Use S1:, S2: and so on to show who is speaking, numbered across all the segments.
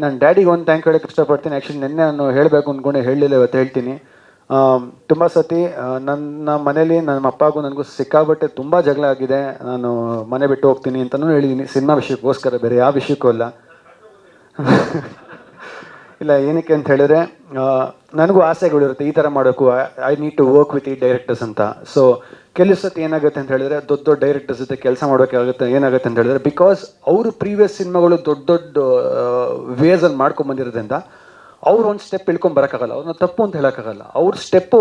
S1: ನಾನು ಡ್ಯಾಡಿಗೆ ಒಂದು ಥ್ಯಾಂಕ್ ಹೇಳೋಕ್ಕೆ ಇಷ್ಟಪಡ್ತೀನಿ. ಆ್ಯಕ್ಚುಲಿ ನಿನ್ನೆ ನಾನು ಹೇಳಬೇಕು ಅಂದ್ಕೊಂಡೆ, ಹೇಳಲಿಲ್ಲ, ಇವತ್ತು ಹೇಳ್ತೀನಿ. ತುಂಬ ಸತಿ ನನ್ನ ಮನೇಲಿ ನಮ್ಮ ಅಪ್ಪಗೂ ನನಗೂ ಸಿಕ್ಕಾಬಟ್ಟೆ ತುಂಬ ಜಗಳ ಆಗಿದೆ. ನಾನು ಮನೆ ಬಿಟ್ಟು ಹೋಗ್ತೀನಿ ಅಂತಲೂ ಹೇಳಿದ್ದೀನಿ, ಸಿನಿಮಾ ವಿಷಯಕ್ಕೋಸ್ಕರ, ಬೇರೆ ಯಾವ ವಿಷಯಕ್ಕೂ ಅಲ್ಲ. ಇಲ್ಲ, ಏನಕ್ಕೆ ಅಂತ ಹೇಳಿದ್ರೆ ನನಗೂ ಆಸೆಗಳಿರುತ್ತೆ, ಈ ಥರ ಮಾಡೋಕ್ಕೂ I need to work with ಈ ಡೈರೆಕ್ಟರ್ಸ್ ಅಂತ. ಸೊ ಕೆಲವು ಸತಿ ಏನಾಗುತ್ತೆ ಅಂತ ಹೇಳಿದ್ರೆ ದೊಡ್ಡ ದೊಡ್ಡ ಡೈರೆಕ್ಟರ್ಸ್ ಜೊತೆ ಕೆಲಸ ಮಾಡೋಕ್ಕಾಗುತ್ತೆ. ಏನಾಗುತ್ತೆ ಅಂತ ಹೇಳಿದ್ರೆ ಬಿಕಾಸ್ ಅವರು ಪ್ರೀವಿಯಸ್ ಸಿನಿಮಾಗಳು ದೊಡ್ಡ ದೊಡ್ಡ ವೇಸಲ್ಲಿ ಮಾಡ್ಕೊಂಬಂದಿರೋದ್ರಿಂದ ಅವ್ರು ಒಂದು ಸ್ಟೆಪ್ ಇಳ್ಕೊಂಡು ಬರೋಕ್ಕಾಗಲ್ಲ, ಅವ್ರನ್ನ ತಪ್ಪು ಅಂತ ಹೇಳೋಕ್ಕಾಗಲ್ಲ. ಅವ್ರ ಸ್ಟೆಪ್ಪು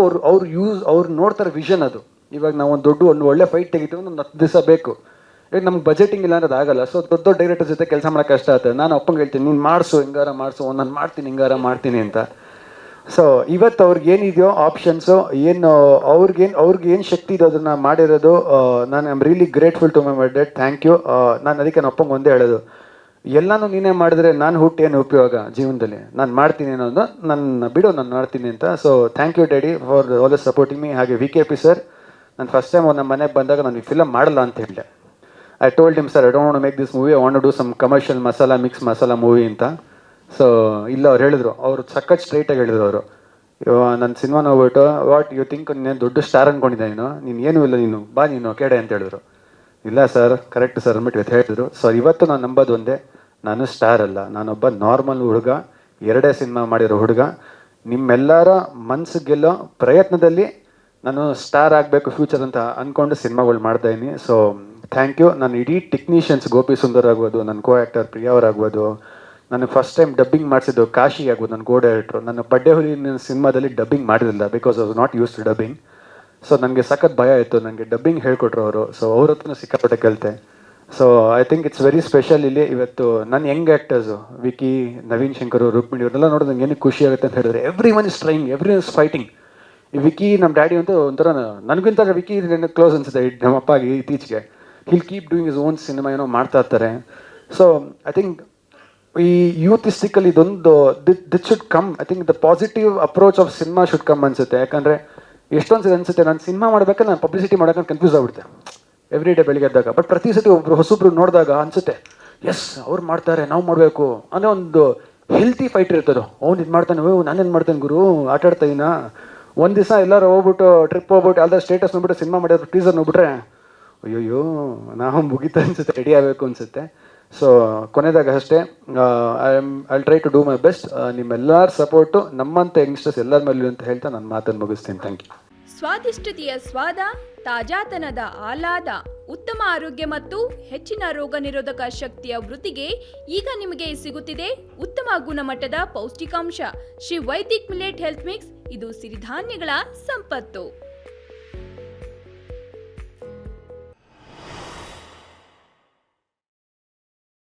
S1: ಅವ್ರು ನೋಡ್ತಾರೆ ವಿಷನ್ ಅದು. ಇವಾಗ ನಾವು ಒಂದು ಒಳ್ಳೆ ಫೈಟ್ ತೆಗಿತೀವಿ, ಒಂದು 10 ದಿವಸ ಬೇಕು. ಈಗ ನಮ್ಗೆ ಬಜೆಟಿಂಗ್ ಇಲ್ಲ ಅನ್ನೋದು ಆಗಲ್ಲ. ಸೊ ದೊಡ್ಡ ಡೈರೆಕ್ಟರ್ ಜೊತೆ ಕೆಲಸ ಮಾಡೋಕ್ಕೆ ಕಷ್ಟ ಆಗ್ತದೆ. ನಾನು ಅಪ್ಪಂಗೆ ಹೇಳ್ತೀನಿ, ನೀನು ಮಾಡಿಸು, ಹಿಂಗಾರ ಮಾಡಿಸು, ನಾನು ಮಾಡ್ತೀನಿ, ಹಿಂಗಾರ ಮಾಡ್ತೀನಿ ಅಂತ. ಸೊ ಇವತ್ತು ಅವ್ರಿಗೆ ಏನಿದೆಯೋ ಆಪ್ಷನ್ಸು, ಏನು ಅವ್ರಿಗೆ ಏನು ಶಕ್ತಿ ಇದೆ ಅದನ್ನು ಮಾಡಿರೋದು. ನಾನು I am really grateful to my dad. Thank you. ನಾನು ಅದಕ್ಕೆ ನನ್ನ ಅಪ್ಪಂಗೆ ಒಂದೇ ಹೇಳೋದು, ಎಲ್ಲನೂ ನೀನೇ ಮಾಡಿದ್ರೆ ನಾನು ಹುಟ್ಟು ಏನು ಉಪಯೋಗ ಜೀವನದಲ್ಲಿ, ನಾನು ಮಾಡ್ತೀನಿ ಅನ್ನೋದು, ನನ್ನ ಬಿಡು, ನಾನು ಮಾಡ್ತೀನಿ ಅಂತ. So thank you daddy for always supporting me. ಹಾಗೆ VKP ಸರ್, ನಾನು ಫಸ್ಟ್ ಟೈಮ್ ನಮ್ಮ ಮನೆಗೆ ಬಂದಾಗ ನಾನು ಈ ಫಿಲಮ್ ಮಾಡಲ್ಲ ಅಂತ ಹೇಳಿದೆ. I told him, sir I don't want to make this movie, I want to do some commercial masala mix masala movie ಅಂತ. ಸೊ ಇಲ್ಲ, ಅವ್ರು ಹೇಳಿದ್ರು, ಅವರು ಸಖತ್ ಸ್ಟ್ರೈಟಾಗಿ ಹೇಳಿದ್ರು ಅವರು, ನನ್ನ ಸಿನಿಮಾ ನೋಡ್ಬಿಟ್ಟು, ವಾಟ್ ಯು ಥಿಂಕ್, ನೀನು ದೊಡ್ಡ ಸ್ಟಾರ್ ಅಂದ್ಕೊಂಡಿದ್ದೆ, ನೀನು ಏನೂ ಇಲ್ಲ, ನೀನು ಬಾ, ನೀನು ಕೆಡೆ ಅಂತ ಹೇಳಿದ್ರು. ಇಲ್ಲ ಸರ್, ಕರೆಕ್ಟ್ ಸರ್ ಅಂದ್ಬಿಟ್ಟು ಇವತ್ತು ಹೇಳಿದ್ರು. ಸೊ ಇವತ್ತು ನಾನು ನಂಬೋದು ಒಂದೇ, ನಾನು ಸ್ಟಾರ್ ಅಲ್ಲ, ನಾನೊಬ್ಬ ನಾರ್ಮಲ್ ಹುಡುಗ, 2 ಸಿನಿಮಾ ಮಾಡಿರೋ ಹುಡುಗ. ನಿಮ್ಮೆಲ್ಲರ ಮನಸ್ಸು ಗೆಲ್ಲೋ ಪ್ರಯತ್ನದಲ್ಲಿ ನಾನು ಸ್ಟಾರ್ ಆಗಬೇಕು ಫ್ಯೂಚರ್ ಅಂತ ಅಂದ್ಕೊಂಡು ಸಿನಿಮಾಗಳು ಮಾಡ್ತಾಯಿದ್ದೀನಿ. So thank you. ನಾನು ಇಡೀ ಟೆಕ್ನಿಷಿಯನ್ಸ್, ಗೋಪಿ ಸುಂದರ್ ಆಗ್ಬೋದು, ನನ್ನ ಕೋ ಆ್ಯಕ್ಟರ್ ಪ್ರಿಯಾ ಅವರಾಗ್ಬೋದು, ನನಗೆ ಫಸ್ಟ್ ಟೈಮ್ ಡಬ್ಬಿಂಗ್ ಮಾಡಿಸಿದ್ದು ಕಾಶಿ ಆಗ್ಬೋದು, ನನ್ನ ಕೋ ಡೈರೆಕ್ಟ್ರು. ನನ್ನ ಬಡ್ಡೆ ಹುಲಿ ಸಿನಿಮಾದಲ್ಲಿ ಡಬ್ಬಿಂಗ್ ಮಾಡಿರಲಿಲ್ಲ, because I was not use to dubbing. So ನನಗೆ ಸಖತ್ ಭಯ ಇತ್ತು, ನನಗೆ ಡಬ್ಬಿಂಗ್ ಹೇಳ್ಕೊಟ್ರು ಅವರು. ಸೊ ಅವ್ರ ಹತ್ರನೂ ಸಿಕ್ಕಾಪಟ್ಟೆ ಕಲಿತೆ. So I think it's very special. ಇಲ್ಲಿ ಇವತ್ತು ನನ್ನ ಯಂಗ್ ಆ್ಯಕ್ಟರ್ಸು, ವಿಕಿ, ನವೀನ್ ಶಂಕರ್, ರುಕ್ಮಿಣಿ, ಇವ್ರನ್ನೆಲ್ಲ ನೋಡಿದ್ರೆ ನಂಗೆ ಏನಕ್ಕೆ ಖುಷಿ ಆಗುತ್ತೆ ಅಂತ ಹೇಳಿದ್ರೆ, everyone is trying, everyone is fighting. ಈ ವಿಕಿ, ನಮ್ಮ ಡ್ಯಾಡಿ ಅಂತೂ ಒಂಥರ, ನನಗಿಂತ ವಿಕಿ ಕ್ಲೋಸ್ ಅನ್ಸುತ್ತೆ ನಮ್ಮ ಅಪ್ಪಾಗಿ ಇತ್ತೀಚೆಗೆ. He'll keep doing his own cinema, ಏನೋ ಮಾಡ್ತಾ ಇರ್ತಾರೆ. ಸೊ ಐ ಥಿಂಕ್ ಈ ಯೂತಿಸ್ಟಿಕಲ್ಲಿ ಇದೊಂದು that should come. I think the positive approach of cinema should come ಅನ್ಸುತ್ತೆ. ಯಾಕಂದರೆ ಎಷ್ಟೊಂದು ಸರಿ ಅನ್ಸುತ್ತೆ, ನಾನು ಸಿನಿಮಾ ಮಾಡಬೇಕಾದ್ರೆ ನಾನು ಪಬ್ಲಿಸಿಟಿ ಮಾಡೋಕೆ ಕನ್ಫ್ಯೂಸ್ ಆಗ್ಬಿಡುತ್ತೆ ಎವ್ರಿ ಡೇ ಬೆಳಿಗ್ಗೆ ಎದ್ದಾಗ. ಬಟ್ ಪ್ರತಿ ಸತಿ ಹೊಸೊಬ್ರು ನೋಡಿದಾಗ ಅನ್ಸುತ್ತೆ, ಎಸ್ ಅವ್ರು ಮಾಡ್ತಾರೆ, ನಾವು ಮಾಡಬೇಕು ಅಂದರೆ ಒಂದು ಹೆಲ್ತಿ ಫೈಟ್ ಇರ್ತದೆ. ಅವ್ನು ಇದು ಮಾಡ್ತಾನೆ, ನಾನೇನು ಮಾಡ್ತೇನೆ ಗುರು, ಆಟ ಆಡ್ತಾಯಿನ. ಒಂದು ದಿವಸ ಎಲ್ಲರೂ ಹೋಗ್ಬಿಟ್ಟು ಟ್ರಿಪ್ ಹೋಗ್ಬಿಟ್ಟು ಯಾವ್ದಾರು ಸ್ಟೇಟಸ್ ನೋಡ್ಬಿಟ್ಟು ಸಿನಿಮಾ ಮಾಡಿದ್ರು, ಟೀಸರ್ ನೋಡ್ಬಿಟ್ರೆ ಅಯ್ಯೋ ನಾವು ಮುಗಿತಾ ಅನ್ಸುತ್ತೆ, ರೆಡಿ ಆಗಬೇಕು ಅನ್ಸುತ್ತೆ. ಸೊ ಕೊನೆದಾಗ ಅಷ್ಟೇ, I try to do my best. ನಿಮ್ಮೆಲ್ಲರ ಸಪೋರ್ಟು ನಮ್ಮಂಥ ಯಂಗ್ಸ್ಟರ್ಸ್ ಎಲ್ಲರ ಮೇಲೂ ಅಂತ ಹೇಳ್ತಾ ನನ್ನ ಮಾತನ್ನು ಮುಗಿಸ್ತೀನಿ. Thank you.
S2: ಸ್ವಾದಿಷ್ಟತೆಯ ಸ್ವಾದ, ತಾಜಾತನದ ಆಹ್ಲಾದ, ಉತ್ತಮ ಆರೋಗ್ಯ ಮತ್ತು ಹೆಚ್ಚಿನ ರೋಗ ನಿರೋಧಕ ಶಕ್ತಿಯ ವೃದ್ಧಿಗೆ ಈಗ ನಿಮಗೆ ಸಿಗುತ್ತಿದೆ ಉತ್ತಮ ಗುಣಮಟ್ಟದ ಪೌಷ್ಟಿಕಾಂಶ. Shri Vaidik millet health mix, ಇದು ಸಿರಿಧಾನ್ಯಗಳ ಸಂಪತ್ತು.